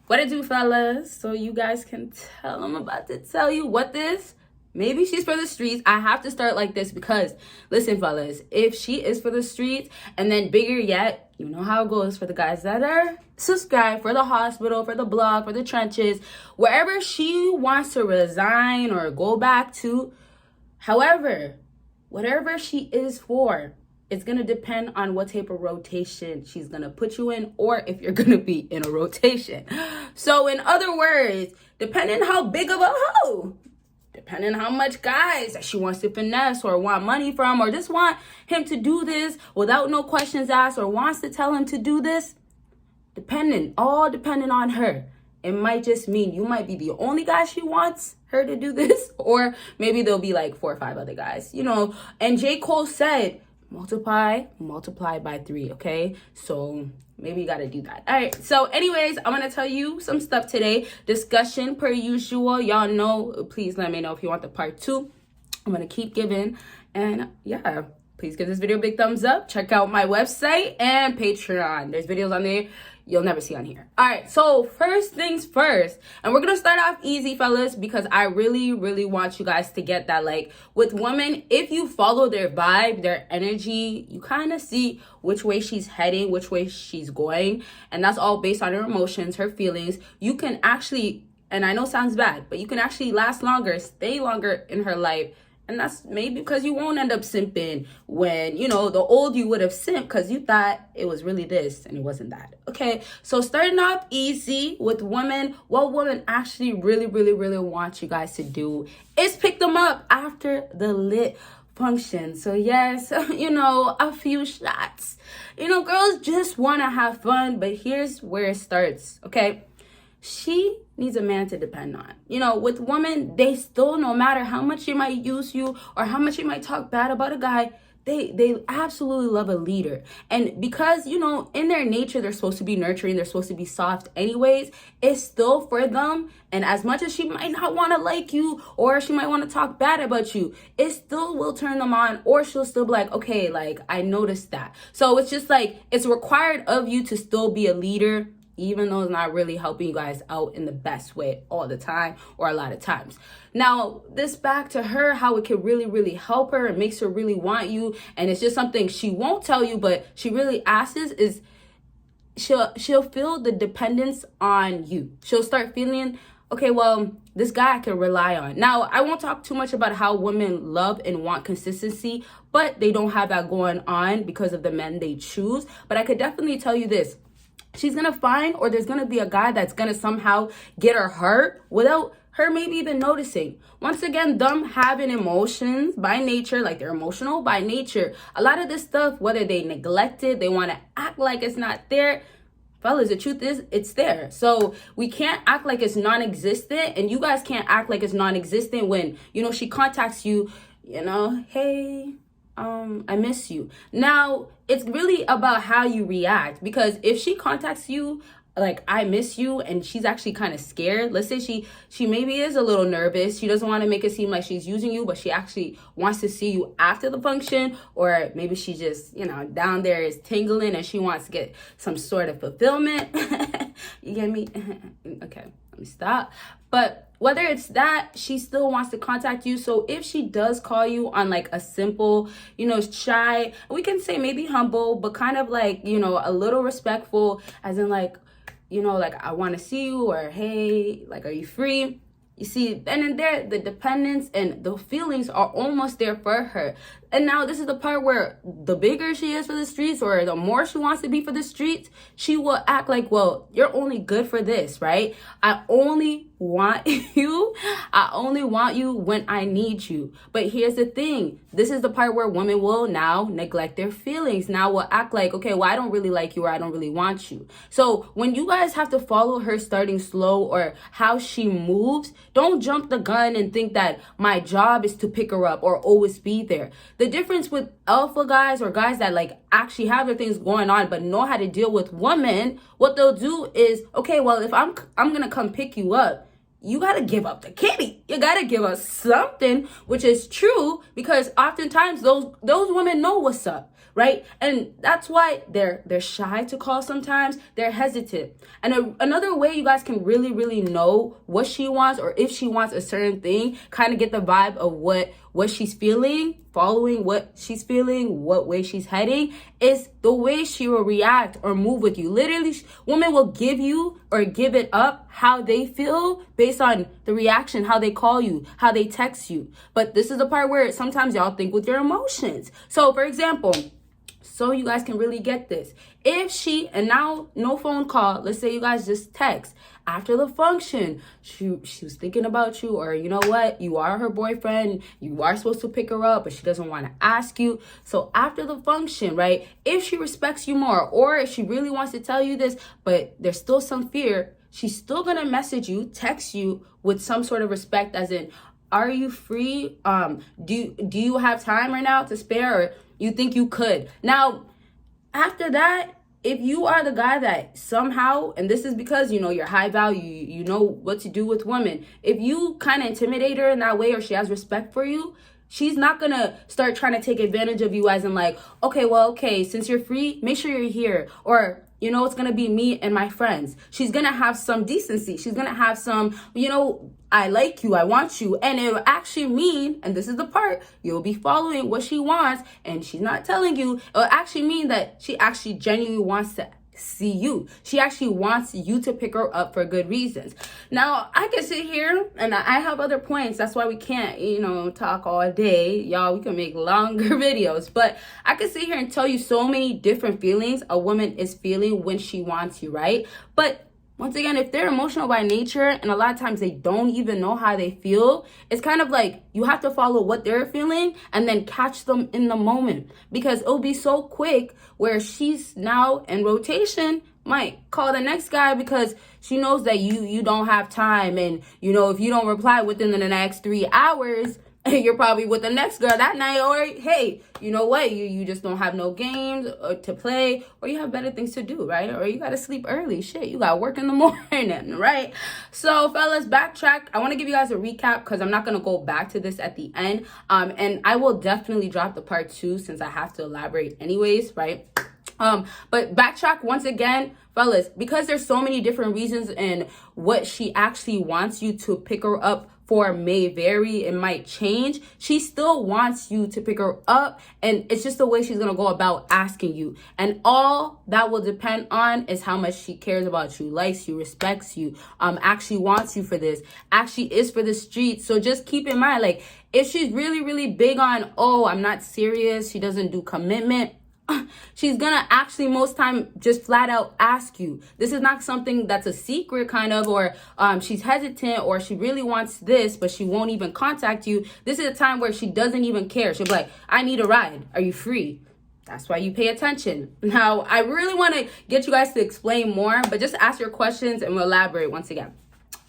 What it do, fellas? So you guys can tell, I'm about to tell you what this. Maybe she's for the streets. I have to start like this because, listen, fellas, if she is for the streets, and then bigger yet, you know how it goes for the guys that are subscribed, for the hospital, for the blog, for the trenches, wherever she wants to resign or go back to. However, whatever she is for, it's going to depend on what type of rotation she's going to put you in, or if you're going to be in a rotation. So in other words, depending how big of a hoe, depending how much guys that she wants to finesse or want money from, or just want him to do this without no questions asked, or wants to tell him to do this, all depending on her. It might just mean you might be the only guy she wants her to do this, or maybe there'll be like 4 or 5 other guys, And J. Cole said, multiply by 3, okay? So maybe you gotta do that. All right, so anyways, I'm gonna tell you some stuff today. Discussion per usual. Y'all know, please let me know if you want the part 2. I'm gonna keep giving. And yeah, please give this video a big thumbs up. Check out my website and Patreon. There's videos on there you'll never see on here. All right, so first things first, and we're gonna start off easy, fellas, because I really want you guys to get that. Like with women, if you follow their vibe, their energy, you kind of see which way she's heading, which way she's going, and that's all based on her emotions, her feelings. You can actually, and I know it sounds bad, but you can actually last longer, stay longer in her life. And that's maybe because you won't end up simping when, the old you would have simped because you thought it was really this and it wasn't that. Okay, so starting off easy with women, what women actually really want you guys to do is pick them up after the lit function. So yes, a few shots. Girls just want to have fun, but here's where it starts, okay? She needs a man to depend on. With women, they still, no matter how much she might use you or how much she might talk bad about a guy, they absolutely love a leader. And because, in their nature, they're supposed to be nurturing, they're supposed to be soft anyways, it's still for them. And as much as she might not want to like you, or she might want to talk bad about you, it still will turn them on, or she'll still be like, okay, like, I noticed that. So it's just like, it's required of you to still be a leader, even though it's not really helping you guys out in the best way all the time or a lot of times. Now, this back to her, how it can really help her and makes her really want you. And it's just something she won't tell you, but she really asks is she'll feel the dependence on you. She'll start feeling, okay, well, this guy I can rely on. Now, I won't talk too much about how women love and want consistency, but they don't have that going on because of the men they choose. But I could definitely tell you this. She's going to find, or there's going to be a guy that's going to somehow get her heart without her maybe even noticing. Once again, them having emotions by nature, like they're emotional by nature. A lot of this stuff, whether they neglect it, they want to act like it's not there. Fellas, the truth is, it's there. So we can't act like it's non-existent, and you guys can't act like it's non-existent when, she contacts you, hey, I miss you. Now, it's really about how you react, because if she contacts you like, I miss you, and she's actually kind of scared. Let's say she maybe is a little nervous. She doesn't want to make it seem like she's using you, but she actually wants to see you after the function, or maybe she just, down there is tingling and she wants to get some sort of fulfillment. You get me? Okay, let me stop. But whether it's that, she still wants to contact you. So if she does call you on like a simple, shy, we can say maybe humble, but kind of like, a little respectful, as in like, like, I want to see you, or hey, like, are you free? You see, then and there, the dependence and the feelings are almost there for her. And now this is the part where the bigger she is for the streets, or the more she wants to be for the streets, she will act like, well, you're only good for this, right? I only want you. I only want you when I need you. But here's the thing. This is the part where women will now neglect their feelings. Now will act like, okay, well, I don't really like you, or I don't really want you. So when you guys have to follow her starting slow, or how she moves, don't jump the gun and think that my job is to pick her up or always be there. The difference with alpha guys, or guys that like actually have their things going on but know how to deal with women, what they'll do is, okay, well, if I'm gonna come pick you up, you got to give up the kitty. You got to give us something, which is true, because oftentimes those women know what's up. right? And that's why they're shy to call sometimes. They're hesitant. And another way you guys can really, really know what she wants, or if she wants a certain thing, kind of get the vibe of what she's feeling, following what she's feeling, what way she's heading, is the way she will react or move with you. Literally, women will give you or give it up how they feel based on the reaction, how they call you, how they text you. But this is the part where sometimes y'all think with your emotions. So for example, so you guys can really get this. If she, and now no phone call, let's say you guys just text. After the function, she was thinking about you, or you know what, you are her boyfriend, you are supposed to pick her up, but she doesn't want to ask you. So after the function, right, if she respects you more, or if she really wants to tell you this, but there's still some fear, she's still gonna message you, text you with some sort of respect, as in, are you free? Do you have time right now to spare, or you think you could? Now, after that, if you are the guy that somehow, and this is because, you know, you're high value, you know what to do with women, if you kind of intimidate her in that way, or she has respect for you, she's not gonna start trying to take advantage of you, as in like, okay, since you're free, make sure you're here, or you know, it's gonna be me and my friends. She's gonna have some decency. She's gonna have some, you know, I like you, I want you. And it will actually mean, and this is the part, you'll be following what she wants, and she's not telling you. It will actually mean that she actually genuinely wants to see you. She actually wants you to pick her up for good reasons. Now, I can sit here and I have other points. That's why we can't, you know, talk all day. Y'all, we can make longer videos. But I can sit here and tell you so many different feelings a woman is feeling when she wants you, right? But once again, if they're emotional by nature, and a lot of times they don't even know how they feel, it's kind of like you have to follow what they're feeling and then catch them in the moment, because it'll be so quick where she's now in rotation, might call the next guy because she knows that you don't have time, and you know, if you don't reply within the next 3 hours, you're probably with the next girl that night, or hey, you know what, you just don't have no games to play, or you have better things to do, right? Or you gotta sleep early, shit, you gotta work in the morning, right? So fellas, backtrack. I want to give you guys a recap because I'm not gonna go back to this at the end, and I will definitely drop the part 2 since I have to elaborate anyways, right? But backtrack once again, fellas, because there's so many different reasons, and what she actually wants you to pick her up for may vary, it might change. She still wants you to pick her up, and it's just the way she's gonna go about asking you. And all that will depend on is how much she cares about you, likes you, respects you, actually wants you for this, actually is for the streets. So just keep in mind, like, if she's really, really big on, oh, I'm not serious, she doesn't do commitment, she's gonna actually most time just flat out ask you. This is not something that's a secret kind of, or she's hesitant, or she really wants this but she won't even contact you. This is a time where she doesn't even care. She'll be like, I need a ride, are you free? That's why you pay attention. Now, I really want to get you guys to explain more, but just ask your questions and we'll elaborate once again.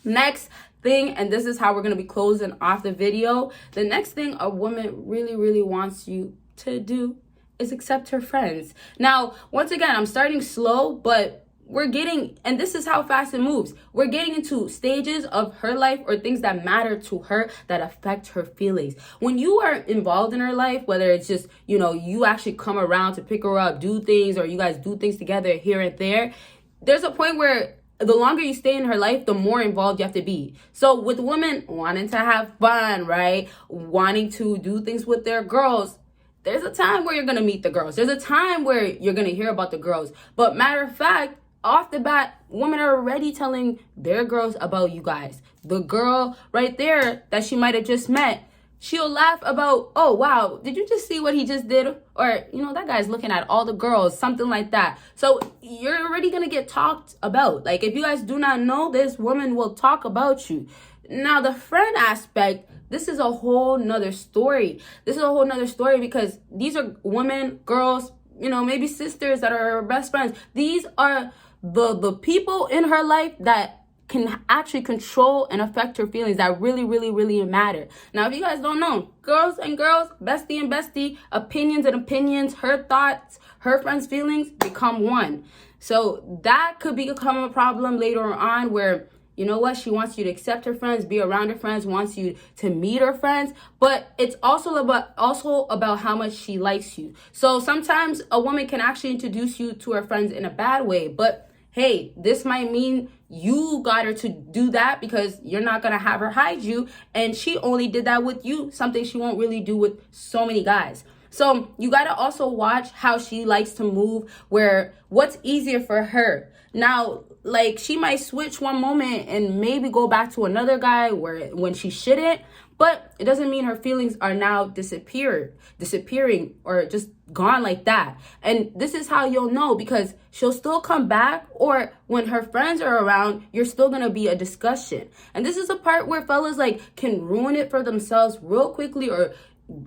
Next thing, and this is how we're going to be closing off the video, the next thing a woman really, really wants you to do is accept her friends. Now, once again, I'm starting slow, but we're getting, and this is how fast it moves, we're getting into stages of her life, or things that matter to her, that affect her feelings. When you are involved in her life, whether it's just, you know, you actually come around to pick her up, do things, or you guys do things together here and there, there's a point where the longer you stay in her life, the more involved you have to be. So with women wanting to have fun, right, wanting to do things with their girls, there's a time where you're going to meet the girls. There's a time where you're going to hear about the girls. But matter of fact, off the bat, women are already telling their girls about you guys. The girl right there that she might have just met, she'll laugh about, oh, wow, did you just see what he just did? Or, you know, that guy's looking at all the girls, something like that. So you're already going to get talked about. Like, if you guys do not know this, woman will talk about you. Now, the friend aspect, this is a whole nother story. This is a whole nother story, because these are women, girls, you know, maybe sisters that are her best friends. These are the people in her life that can actually control and affect her feelings, that really, really, really matter. Now, if you guys don't know, girls and girls, bestie and bestie, opinions and opinions, her thoughts, her friends' feelings become one. So that could become a problem later on, where you know what, she wants you to accept her friends, be around her friends, wants you to meet her friends, but it's also about how much she likes you. So sometimes a woman can actually introduce you to her friends in a bad way, but hey, this might mean you got her to do that because you're not going to have her hide you, and she only did that with you, something she won't really do with so many guys. So you got to also watch how she likes to move, where what's easier for her. Now, like, she might switch one moment and maybe go back to another guy when she shouldn't, but it doesn't mean her feelings are now disappearing or just gone like that. And this is how you'll know, because she'll still come back, or when her friends are around, you're still gonna be a discussion. And this is a part where fellas like can ruin it for themselves real quickly or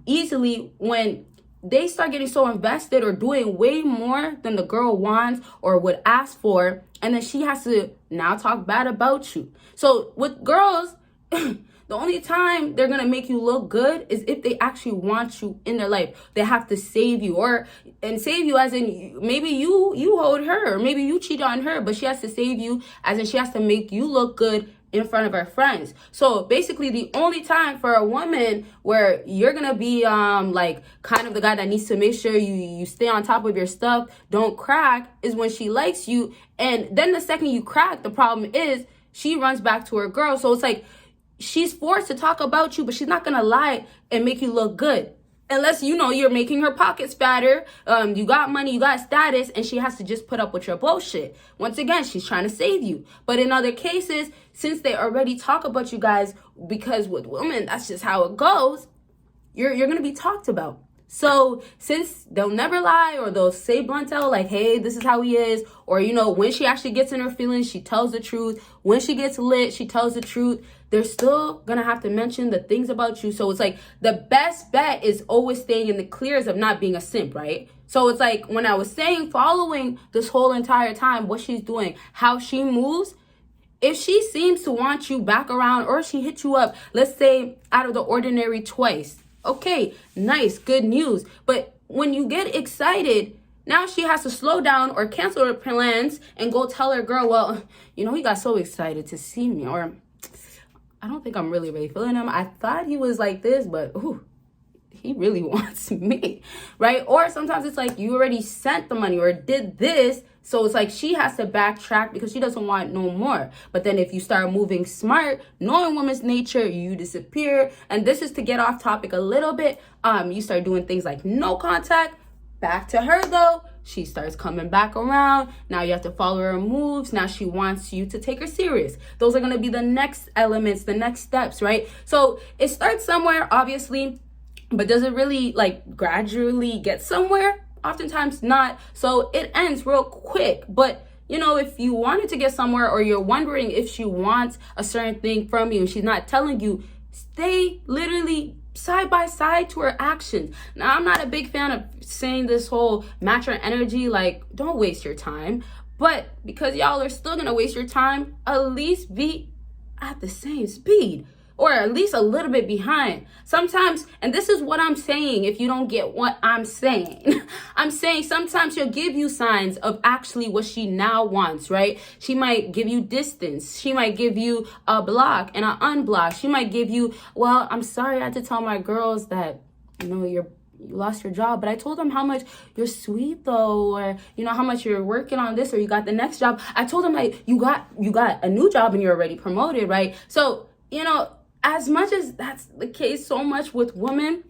easily when they start getting so invested or doing way more than the girl wants or would ask for, and then she has to now talk bad about you. So with girls, the only time they're gonna make you look good is if they actually want you in their life. They have to save you, and save you as in maybe you hold her, or maybe you cheat on her, but she has to save you as in she has to make you look good in front of her friends. So basically the only time for a woman where you're gonna be like kind of the guy that needs to make sure you stay on top of your stuff, don't crack, is when she likes you. And then the second you crack, the problem is she runs back to her girl. So it's like she's forced to talk about you, but she's not gonna lie and make you look good. Unless, you know, you're making her pockets fatter, you got money, you got status, and she has to just put up with your bullshit. Once again, she's trying to save you. But in other cases, since they already talk about you guys, because with women, that's just how it goes, you're going to be talked about. So since they'll never lie, or they'll say blunt out like, hey, this is how he is, or, you know, when she actually gets in her feelings, she tells the truth. When she gets lit, she tells the truth. They're still gonna have to mention the things about you. So it's like the best bet is always staying in the clears of not being a simp, right? So it's like when I was saying, following this whole entire time, what she's doing, how she moves, if she seems to want you back around, or she hits you up, let's say out of the ordinary twice, okay, nice, good news. But when you get excited, now she has to slow down or cancel her plans and go tell her girl, well, you know, he got so excited to see me, or I don't think I'm really feeling him. I thought he was like this, but ooh, he really wants me, right? Or sometimes it's like you already sent the money or did this, so it's like she has to backtrack because she doesn't want no more. But then if you start moving smart, knowing women's nature, you disappear. And this is to get off topic a little bit. You start doing things like no contact. Back to her though. She starts coming back around. Now you have to follow her moves. Now she wants you to take her serious. Those are going to be the next elements, the next steps, right? So it starts somewhere, obviously, but does it really like gradually get somewhere? Oftentimes not. So it ends real quick. But you know, if you wanted to get somewhere, or you're wondering if she wants a certain thing from you and she's not telling you, stay literally side by side to her actions. Now, I'm not a big fan of saying this whole match her energy, like don't waste your time, but because y'all are still gonna waste your time, at least be at the same speed, or at least a little bit behind. Sometimes, and this is what I'm saying, if you don't get what I'm saying, I'm saying sometimes she'll give you signs of actually what she now wants, right? She might give you distance. She might give you a block and an unblock. She might give you, well, I'm sorry I had to tell my girls that, you know, you lost your job, but I told them how much you're sweet though, or you know how much you're working on this, or you got the next job. I told them like you got a new job and you're already promoted, right? So, you know, as much as that's the case so much with women,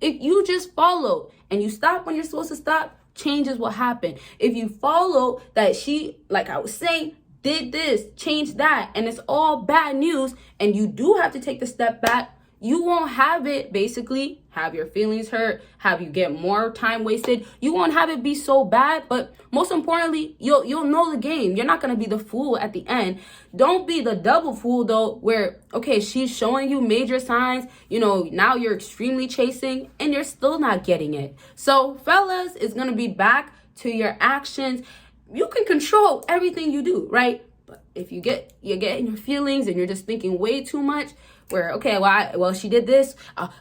if you just follow and you stop when you're supposed to stop, changes will happen. If you follow that she, like I was saying, did this, changed that, and it's all bad news, and you do have to take the step back, you won't have it basically have your feelings hurt, have you get more time wasted. You won't have it be so bad, but most importantly, you'll know the game. You're not going to be the fool at the end. Don't be the double fool though, where, okay, she's showing you major signs, you know, now you're extremely chasing and you're still not getting it. So fellas, it's going to be back to your actions. You can control everything you do, right? But if you get in your feelings and you're just thinking way too much, where, okay, well, she did this,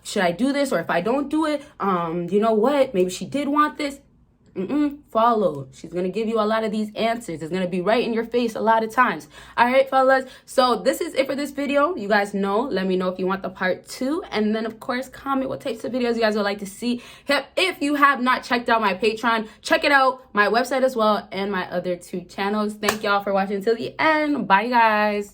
should I do this? Or if I don't do it, you know what, maybe she did want this. Follow. She's gonna give you a lot of these answers. It's gonna be right in your face a lot of times. All right, fellas. So this is it for this video. You guys know. Let me know if you want the part 2, and then of course comment what types of videos you guys would like to see. If you have not checked out my Patreon, check it out. My website as well, and my other 2 channels. Thank y'all for watching until the end. Bye, guys.